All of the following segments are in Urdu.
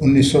1900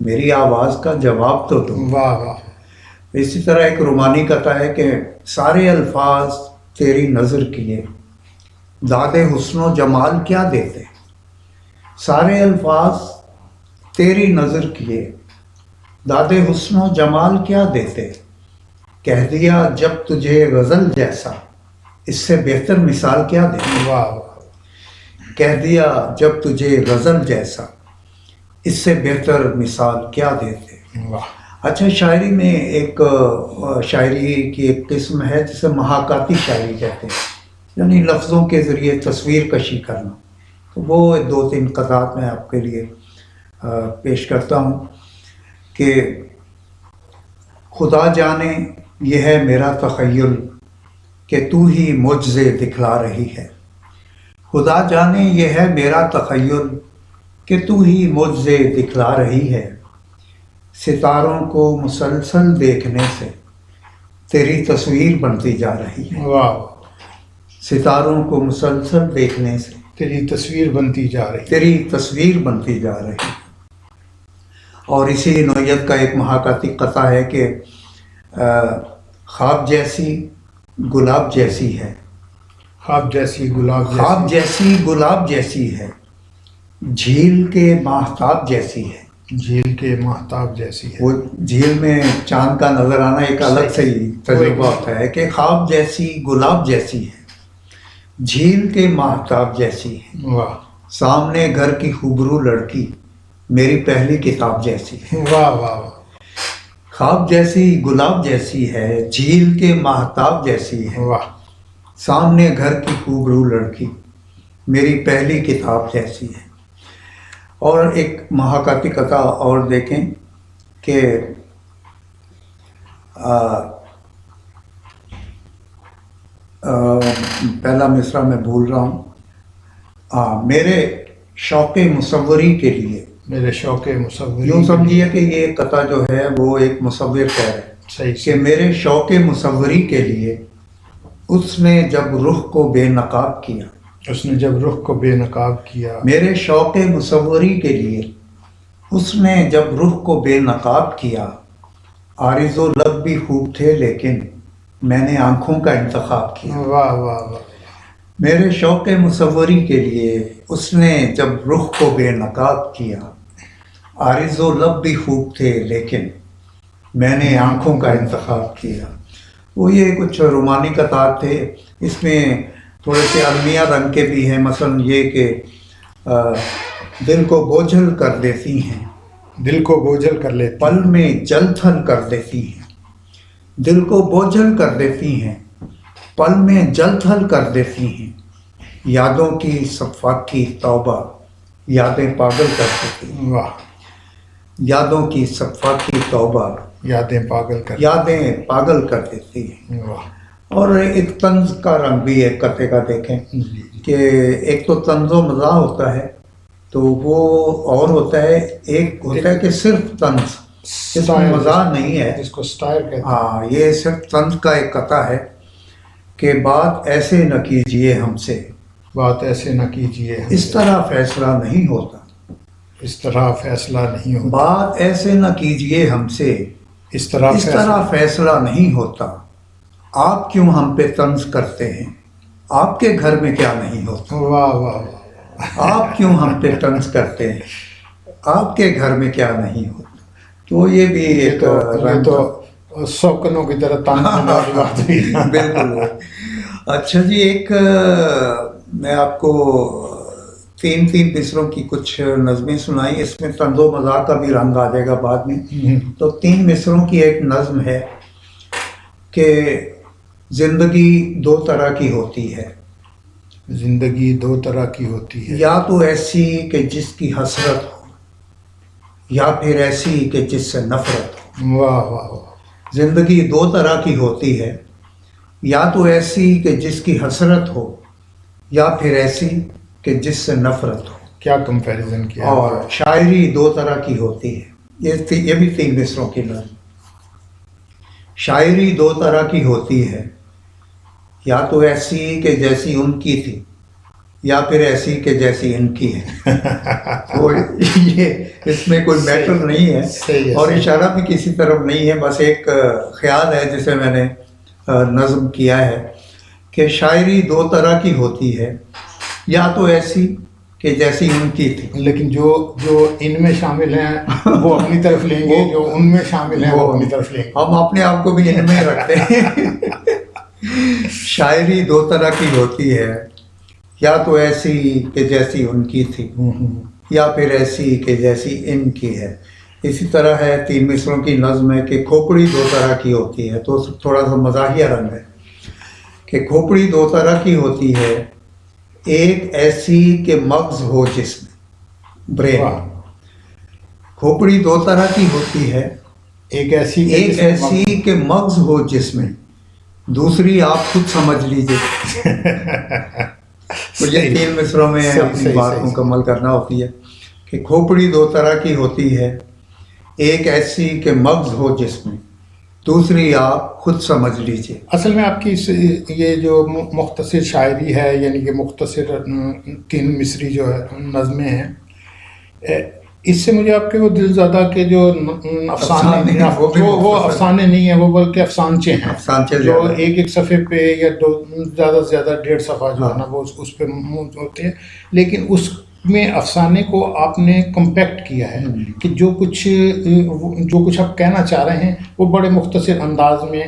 میری آواز کا جواب تو دو. واہ واہ. اسی طرح ایک رومانی قطع ہے کہ سارے الفاظ تیری نظر کیے داد حسن و جمال کیا دیتے. سارے الفاظ تیری نظر کیے داد حسن و جمال کیا دیتے. کہہ دیا جب تجھے غزل جیسا اس سے بہتر مثال کیا دیتے. واہ واہ. کہہ دیا جب تجھے غزل جیسا اس سے بہتر مثال کیا دیتے. واہ. اچھا، شاعری میں ایک شاعری کی ایک قسم ہے جسے محاکاتی شاعری کہتے ہیں، یعنی لفظوں کے ذریعے تصویر کشی کرنا. تو وہ 2-3 قطعات میں آپ کے لیے پیش کرتا ہوں کہ خدا جانے یہ ہے میرا تخیل کہ تو ہی معجزے دکھلا رہی ہے. خدا جانے یہ ہے میرا تخیل کہ تو ہی معجزے دکھلا رہی ہے. ستاروں کو مسلسل دیکھنے سے تیری تصویر بنتی جا رہی ہے. واہ. ستاروں کو مسلسل دیکھنے سے تیری تصویر بنتی جا رہی. تیری تصویر بنتی جا رہی ہے. اور اسی نوعیت کا ایک محاکاتی قطع ہے کہ خواب جیسی گلاب جیسی ہے. خواب جیسی گلاب خواب جیسی گلاب جیسی ہے جھیل کے ماہتاب جیسی ہے. جھیل کے ماہتاب جیسی ہے. وہ جھیل میں چاند کا نظر آنا ایک الگ سے ہی تجربہ ہوتا ہے کہ خواب جیسی گلاب جیسی ہے جھیل کے ماہتاب جیسی ہے. واہ. سامنے گھر کی خوبرو لڑکی میری پہلی کتاب جیسی ہے. واہ واہ واہ. خواب جیسی گلاب جیسی ہے جھیل کے ماہتاب جیسی ہے. واہ. سامنے گھر کی خوبرو لڑکی میری پہلی کتاب جیسی ہے. اور ایک محاکاتی قطع اور دیکھیں کہ پہلا مصرع میں بھول رہا ہوں. میرے شوق مصوری کے لیے، میرے شوق مصوری. یوں سمجھیے کہ یہ قطع جو ہے وہ ایک مصور کہہ رہا ہے صحیح کہ میرے شوق مصوری کے لیے اس نے جب رخ کو بے نقاب کیا. اس نے جب رخ کو بے نقاب کیا. میرے شوق مصوری کے لیے اس نے جب رخ کو بے نقاب کیا. عارض و لب بھی خوب تھے لیکن میں نے آنکھوں کا انتخاب کیا. واہ واہ واہ. میرے شوق مصوری کے لیے اس نے جب رخ کو بے نقاب کیا. عارض و لب بھی خوب تھے لیکن میں نے آنکھوں کا انتخاب کیا. وہ یہ کچھ رومانی قطعات تھے. اس میں تھوڑے سے المیہ رنگ کے بھی ہیں. مثلا یہ کہ دل کو بوجھل کر دیتی ہیں، دل کو بوجھل کر لیتی. پل میں جل تھل کر دیتی ہیں. دل کو بوجھل کر دیتی ہیں، پل میں جل تھل کر دیتی ہیں. یادوں کی صفات کی توبہ یادیں پاگل کر دیتی ہیں. واہ. یادوں کی صفات کی توبہ یادیں پاگل کر. یادیں پاگل کر دیتی ہیں. واہ. اور ایک طنز کا رنگ بھی ہے قطعے کا. دیکھیں کہ ایک تو طنز و مزاح ہوتا ہے تو وہ اور ہوتا ہے، ایک ہوتا ہے کہ صرف طنز، اس میں مزاح نہیں ہے. جس کو سٹائر کہتے ہیں. ہاں، یہ صرف طنز کا ایک قطع ہے کہ بات ایسے نہ کیجیے ہم سے، بات ایسے نہ کیجیے ہم اس سے. طرح فیصلہ نہیں ہوتا. اس طرح فیصلہ نہیں ہوتا. بات ایسے نہ کیجیے ہم سے، اس طرح فیصلہ نہیں ہوتا. آپ کیوں ہم پہ طنز کرتے ہیں، آپ کے گھر میں کیا نہیں ہوتا. واہ واہ واہ. آپ کیوں ہم پہ طنز کرتے ہیں، آپ کے گھر میں کیا نہیں ہوتا. تو یہ بھی ایک یہ تو سوکنوں کی طرح تانے والی بات بھی. بالکل. اچھا جی، ایک میں آپ کو 3 مصروں کی کچھ نظمیں سنائی. اس میں طنز و مزاح کا بھی رنگ آ جائے گا بعد میں. تو 3 مصروں کی ایک نظم ہے کہ زندگی 2 طرح کی ہوتی ہے. زندگی 2 طرح کی ہوتی ہے. یا تو ایسی کہ جس کی حسرت ہو، یا پھر ایسی کہ جس سے نفرت ہو. واہ واہ واہ. زندگی 2 طرح کی ہوتی ہے، یا تو ایسی کہ جس کی حسرت ہو، یا پھر ایسی کہ جس سے نفرت ہو. کیا کمپیریزن کیا. اور شاعری 2 طرح کی ہوتی ہے. یہ بھی 3 مصروں کی نظم. شاعری 2 طرح کی ہوتی ہے، یا تو ایسی کہ جیسی ان کی تھی، یا پھر ایسی کہ جیسی ان کی ہے. تو یہ اس میں کوئی میٹر نہیں ہے اور اشارہ بھی کسی طرف نہیں ہے، بس ایک خیال ہے جسے میں نے نظم کیا ہے کہ شاعری دو طرح کی ہوتی ہے، یا تو ایسی کہ جیسی ان کی تھی، لیکن جو ان میں شامل ہیں وہ اپنی طرف لیں گے، جو ان میں شامل ہیں وہ اپنی طرف لیں گے. ہم اپنے آپ کو بھی ان میں رکھتے ہیں. شاعری دو طرح کی ہوتی ہے، یا تو ایسی کہ جیسی ان کی تھی، یا پھر ایسی کہ جیسی ان کی ہے. اسی طرح ہے 3 مصروں کی نظم ہے کہ کھوپڑی دو طرح کی ہوتی ہے. تو تھوڑا سا مزاحیہ رنگ ہے کہ کھوپڑی دو طرح کی ہوتی ہے، ایک ایسی کہ مغز ہو جس میں، برین. کھوپڑی دو طرح کی ہوتی ہے، ایک ایسی کہ مغز ہو جس میں، دوسری آپ خود سمجھ لیجیے. مجھے 3 مصروں میں اپنی بات مکمل کرنا ہوتی ہے کہ کھوپڑی دو طرح کی ہوتی ہے، ایک ایسی کہ مغز ہو جس میں، دوسری آپ خود سمجھ لیجیے. اصل میں آپ کی یہ جو مختصر شاعری ہے، یعنی کہ مختصر 3 مصری جو ہے نظمیں ہیں، اس سے مجھے آپ کے وہ دل زدہ کے جو افسانے وہ افسانے نہیں ہیں، وہ بلکہ افسانچے ہیں جو ایک صفحے پہ یا زیادہ سے زیادہ 1.5 صفحہ جو ہے نا وہ اس پہ ہوتے ہیں، لیکن اس میں افسانے کو آپ نے کمپیکٹ کیا ہے کہ جو کچھ آپ کہنا چاہ رہے ہیں وہ بڑے مختصر انداز میں.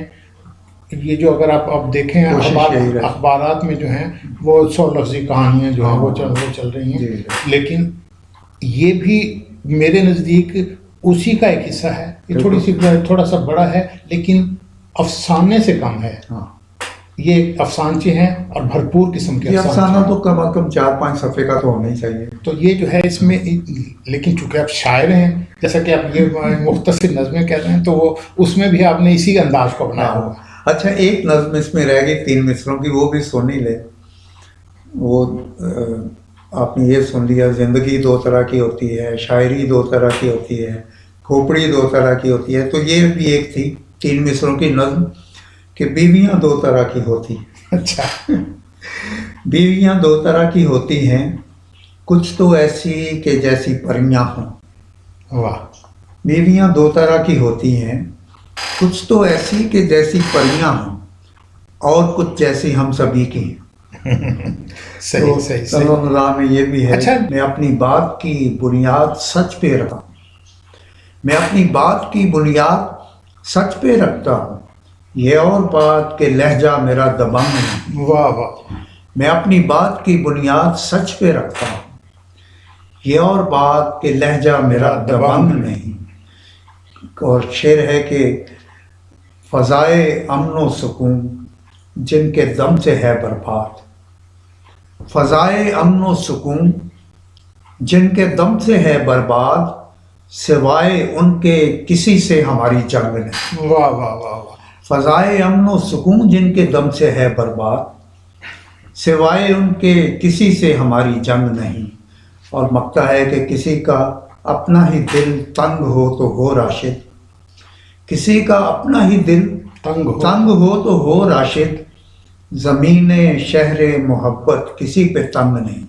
یہ جو اگر آپ دیکھیں اخبارات میں جو ہیں وہ 100 لفظی کہانیاں جو ہیں وہ چل رہی ہیں، لیکن یہ بھی میرے نزدیک اسی کا ایک حصہ ہے. یہ تھوڑا سا بڑا ہے لیکن افسانے سے کم ہے. یہ افسانچے ہیں اور بھرپور قسم کے افسانہ تو کم از کم 4-5 صفحے کا تو ہونا ہی چاہیے. تو یہ جو ہے اس میں، لیکن چونکہ آپ شاعر ہیں، جیسا کہ آپ یہ مختصر نظمیں کہہ رہے ہیں، تو وہ اس میں بھی آپ نے اسی انداز کو بنایا ہوگا. اچھا، ایک نظم اس میں رہ گئی 3 مصروں کی، وہ بھی سن ہی لے. وہ آپ نے یہ سن لیا، زندگی دو طرح کی ہوتی ہے، شاعری دو طرح کی ہوتی ہے، کھوپڑی دو طرح کی ہوتی ہے. تو یہ بھی ایک تھی 3 مصروں کی نظم کہ بیویاں دو طرح کی ہوتی ہیں. اچھا. بیویاں دو طرح کی ہوتی ہیں، کچھ تو ایسی کہ جیسی پریاں ہوں. واہ. بیویاں دو طرح کی ہوتی ہیں، کچھ تو ایسی کہ جیسی پریاں ہوں، اور کچھ جیسی ہم سبھی کی ہیں. صحیح. نظام میں یہ بھی ہے. اچھا. میں اپنی بات کی بنیاد سچ پہ رکھتا ہوں، میں اپنی بات کی بنیاد سچ پہ رکھتا ہوں، یہ اور بات کہ لہجہ میرا دبنگ نہیں. واہ واہ. میں اپنی بات کی بنیاد سچ پہ رکھتا ہوں، یہ اور بات کہ لہجہ میرا دبنگ نہیں. اور شعر ہے کہ فضائے امن و سکون جن کے دم سے ہے برباد. فضائے امن و سکون جن کے دم سے ہے برباد، سوائے ان کے کسی سے ہماری جنگ نہیں. واہ واہ واہ. فضائے امن و سکون جن کے دم سے ہے برباد، سوائے ان کے کسی سے ہماری جنگ نہیں. اور مقطع ہے کہ کسی کا اپنا ہی دل تنگ ہو تو ہو راشد، کسی کا اپنا ہی دل تنگ ہو تو ہو راشد، زمین شہر محبت کسی پہ تنگ نہیں.